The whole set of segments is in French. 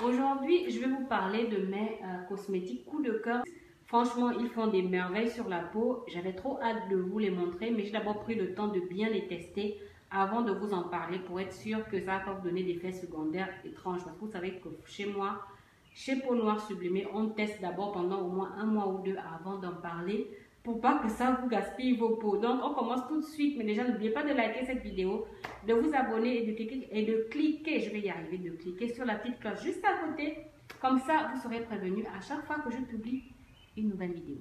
Aujourd'hui, je vais vous parler de mes cosmétiques coup de cœur. Franchement, ils font des merveilles sur la peau. J'avais trop hâte de vous les montrer, mais j'ai d'abord pris le temps de bien les tester avant de vous en parler pour être sûr que ça va pas vous donner des effets secondaires étranges. Parce que vous savez que chez moi, chez Peau Noire Sublimée, on teste d'abord pendant au moins un mois ou deux avant d'en parler pour pas que ça vous gaspille vos peaux. Donc, on commence tout de suite. Mais déjà, n'oubliez pas de liker cette vidéo, de vous abonner et de cliquer, je vais y arriver, de cliquer sur la petite cloche juste à côté. Comme ça, vous serez prévenu à chaque fois que je publie une nouvelle vidéo.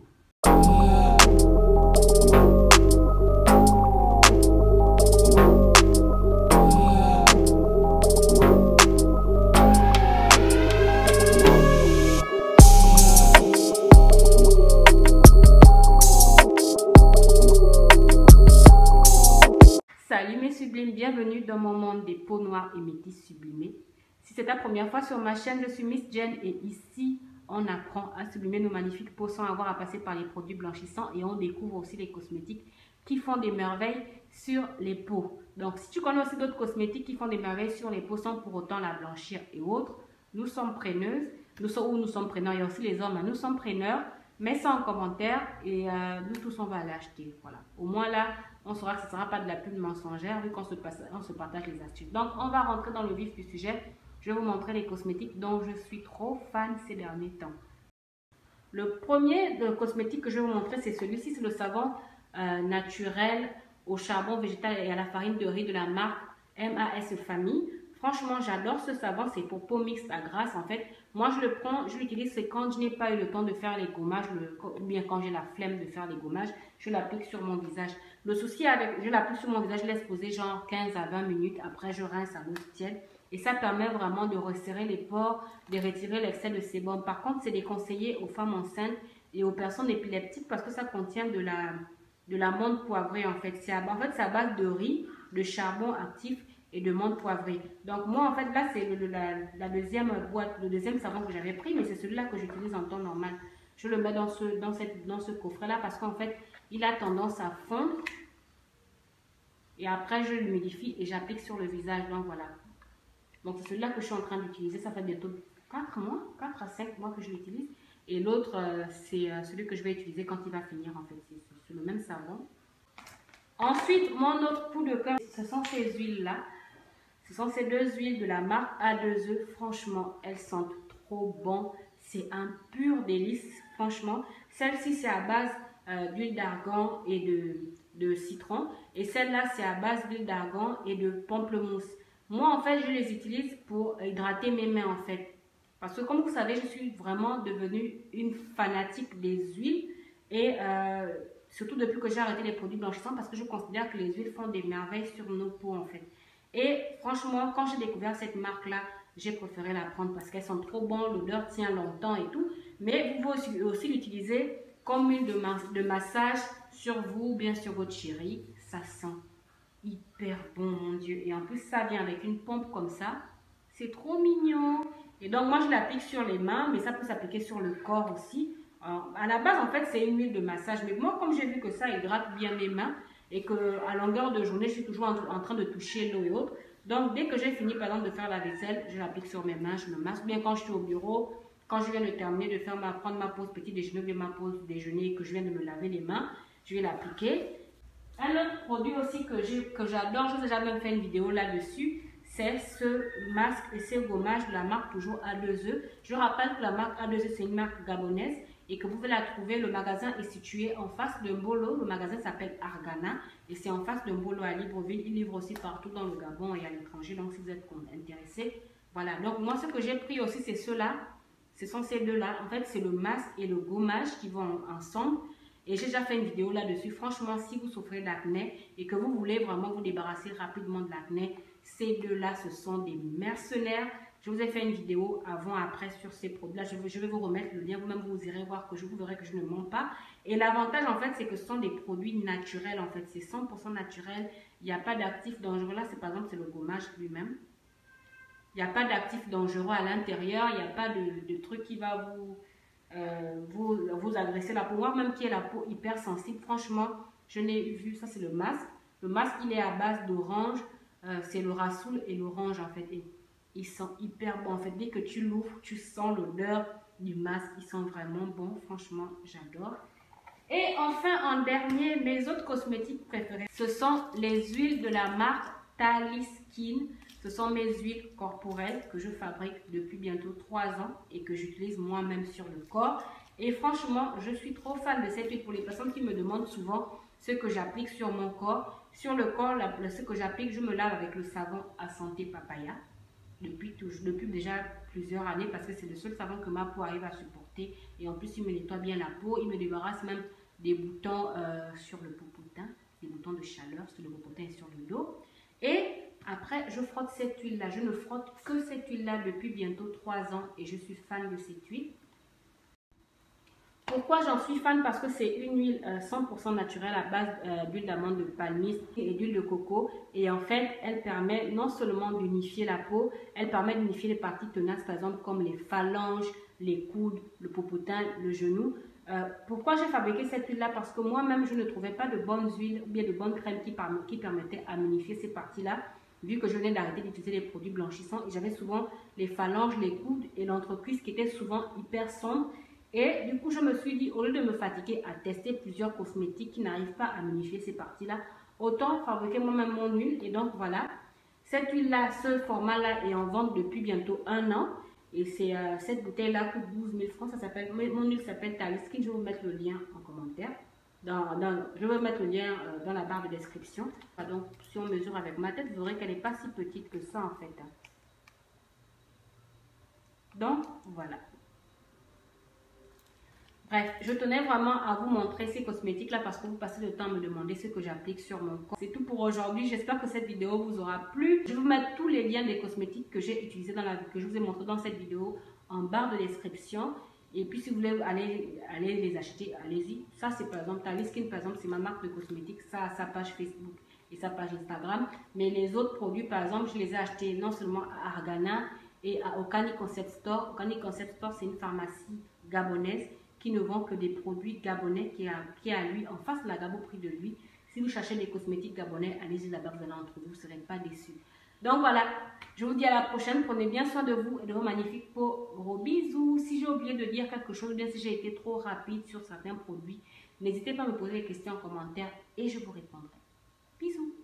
Salut mes sublimes, bienvenue dans mon monde des peaux noires et métisses sublimées. Si c'est ta première fois sur ma chaîne, je suis Miss Jen et ici, on apprend à sublimer nos magnifiques peaux sans avoir à passer par les produits blanchissants et on découvre aussi les cosmétiques qui font des merveilles sur les peaux. Donc si tu connais aussi d'autres cosmétiques qui font des merveilles sur les peaux sans pour autant la blanchir et autres, nous sommes preneuses, nous sommes preneurs, il y a aussi les hommes, hein, nous sommes preneurs. Mets ça en commentaire et nous tous on va l'acheter. Voilà. Au moins là, on saura que ce ne sera pas de la pub mensongère vu qu'on se partage les astuces. Donc on va rentrer dans le vif du sujet. Je vais vous montrer les cosmétiques dont je suis trop fan ces derniers temps. Le premier cosmétique que je vais vous montrer, c'est celui-ci, c'est le savon naturel au charbon végétal et à la farine de riz de la marque MAS Famille. Franchement, j'adore ce savon, c'est pour peau mixte à grasse en fait. Moi, je le prends, je l'utilise, c'est quand je n'ai pas eu le temps de faire les gommages, ou bien quand j'ai la flemme de faire les gommages, je l'applique sur mon visage. Le souci avec, je l'applique sur mon visage, je laisse poser genre 15 à 20 minutes, après je rince à l'eau tiède. Et ça permet vraiment de resserrer les pores, de retirer l'excès de sébum. Par contre, c'est déconseillé aux femmes enceintes et aux personnes épileptiques parce que ça contient de la menthe poivrée en fait. C'est à base de riz, de charbon actif et de menthe poivrée. Donc moi en fait là c'est la deuxième boîte, le deuxième savon que j'avais pris, mais c'est celui-là que j'utilise en temps normal. Je le mets dans ce coffret là parce qu'en fait il a tendance à fondre et après je l'humidifie et j'applique sur le visage. Donc voilà. Donc c'est celui-là que je suis en train d'utiliser, ça fait bientôt 4 mois, 4 à 5 mois que je l'utilise. Et l'autre c'est celui que je vais utiliser quand il va finir en fait, c'est le même savon. Ensuite, mon autre coup de cœur, ce sont ces huiles-là. Ce sont ces deux huiles de la marque A2E. Franchement, elles sentent trop bon. C'est un pur délice, franchement. Celle-ci, c'est à base d'huile d'argan et de citron. Et celle-là, c'est à base d'huile d'argan et de pamplemousse. Moi, en fait, je les utilise pour hydrater mes mains, en fait. Parce que, comme vous savez, je suis vraiment devenue une fanatique des huiles. Et surtout depuis que j'ai arrêté les produits blanchissants, parce que je considère que les huiles font des merveilles sur nos peaux, en fait. Et franchement, quand j'ai découvert cette marque-là, j'ai préféré la prendre parce qu'elles sont trop bonnes, l'odeur tient longtemps et tout. Mais vous pouvez aussi l'utiliser comme huile de massage sur vous, bien sur votre chérie. Ça sent hyper bon, mon Dieu. Et en plus, ça vient avec une pompe comme ça. C'est trop mignon. Et donc, moi, je l'applique sur les mains, mais ça peut s'appliquer sur le corps aussi. Alors, à la base, en fait, c'est une huile de massage. Mais moi, comme j'ai vu que ça hydrate bien mes mains, et qu'à longueur de journée, je suis toujours en train de toucher l'eau et autres. Donc, dès que j'ai fini, par exemple, de faire la vaisselle, je l'applique sur mes mains, je me masse. Bien quand je suis au bureau, quand je viens de terminer de prendre ma pause petit déjeuner ou bien ma pause déjeuner et que je viens de me laver les mains, je vais l'appliquer. Un autre produit aussi que j'adore, je vous ai déjà même fait une vidéo là-dessus, c'est ce masque et ce gommage de la marque toujours A2E. Je rappelle que la marque A2E, c'est une marque gabonaise et que vous pouvez la trouver. Le magasin est situé en face de Mbolo. Le magasin s'appelle Argana et c'est en face de Mbolo à Libreville. Il livre aussi partout dans le Gabon et à l'étranger. Donc, si vous êtes intéressé, voilà. Donc, moi, ce que j'ai pris aussi, c'est ceux-là. Ce sont ces deux-là. En fait, c'est le masque et le gommage qui vont ensemble. Et j'ai déjà fait une vidéo là-dessus. Franchement, si vous souffrez d'acné et que vous voulez vraiment vous débarrasser rapidement de l'acné, ces deux-là, ce sont des mercenaires. Je vous ai fait une vidéo avant-après sur ces produits-là. Je vais vous remettre le lien. Vous-même, vous irez voir que vous verrez que je ne mens pas. Et l'avantage, en fait, c'est que ce sont des produits naturels. En fait, c'est 100% naturel. Il n'y a pas d'actifs dangereux. Là, par exemple, c'est le gommage lui-même. Il n'y a pas d'actifs dangereux à l'intérieur. Il n'y a pas de truc qui va vous agresser la peau. Moi, même qui est la peau hypersensible, franchement, je n'ai vu. Ça, c'est le masque. Le masque, il est à base d'orange. C'est le rassoul et l'orange, en fait. Ils sont hyper bons. En fait, dès que tu l'ouvres, tu sens l'odeur du masque. Ils sont vraiment bons. Franchement, j'adore. Et enfin, en dernier, mes autres cosmétiques préférés, ce sont les huiles de la marque Tally Skin. Ce sont mes huiles corporelles que je fabrique depuis bientôt 3 ans et que j'utilise moi-même sur le corps. Et franchement, je suis trop fan de cette huile. Pour les personnes qui me demandent souvent ce que j'applique sur mon corps. Sur le corps, ce que j'applique, je me lave avec le savon à santé papaya. Depuis déjà plusieurs années parce que c'est le seul savon que ma peau arrive à supporter. Et en plus, il me nettoie bien la peau. Il me débarrasse même des boutons sur le popotin, des boutons de chaleur sur le popotin et sur le dos. Et après, je frotte cette huile-là. Je ne frotte que cette huile-là depuis bientôt 3 ans et je suis fan de cette huile. Pourquoi j'en suis fan? Parce que c'est une huile 100% naturelle à base d'huile d'amande de palmiste et d'huile de coco. Et en fait, elle permet non seulement d'unifier la peau, elle permet d'unifier les parties tenaces, par exemple comme les phalanges, les coudes, le popotin, le genou. Pourquoi j'ai fabriqué cette huile-là? Parce que moi-même, je ne trouvais pas de bonnes huiles ou bien de bonnes crèmes qui permettaient à unifier ces parties-là. Vu que je venais d'arrêter d'utiliser les produits blanchissants, et j'avais souvent les phalanges, les coudes et l'entrecuisse qui étaient souvent hyper sombres. Et du coup, je me suis dit, au lieu de me fatiguer à tester plusieurs cosmétiques qui n'arrivent pas à unifier ces parties-là, autant fabriquer moi-même mon huile. Et donc voilà, cette huile-là, ce format-là est en vente depuis bientôt 1 an. Et cette bouteille-là coûte 12 000 francs. Mon huile s'appelle Tally Skin. Je vais vous mettre le lien en commentaire. Je vais mettre le lien dans la barre de description. Donc, si on mesure avec ma tête, vous verrez qu'elle n'est pas si petite que ça en fait. Donc, voilà. Bref, je tenais vraiment à vous montrer ces cosmétiques-là parce que vous passez le temps à me demander ce que j'applique sur mon corps. C'est tout pour aujourd'hui. J'espère que cette vidéo vous aura plu. Je vais vous mettre tous les liens des cosmétiques que j'ai utilisés que je vous ai montré dans cette vidéo en barre de description. Et puis, si vous voulez aller les acheter, allez-y. Ça, c'est par exemple, Tally Skin, par exemple, c'est ma marque de cosmétiques. Ça a sa page Facebook et sa page Instagram. Mais les autres produits, par exemple, je les ai achetés non seulement à Argana et à Okani Concept Store. Okani Concept Store, c'est une pharmacie gabonaise qui ne vend que des produits gabonais qui est à lui, en face de la Gabo prix de lui. Si vous cherchez des cosmétiques gabonais, allez-y là-bas, vous allez en trouver, vous ne serez pas déçus. Donc voilà, je vous dis à la prochaine. Prenez bien soin de vous et de vos magnifiques peaux. Gros bisous. Si j'ai oublié de dire quelque chose, bien si j'ai été trop rapide sur certains produits, n'hésitez pas à me poser des questions en commentaire et je vous répondrai. Bisous.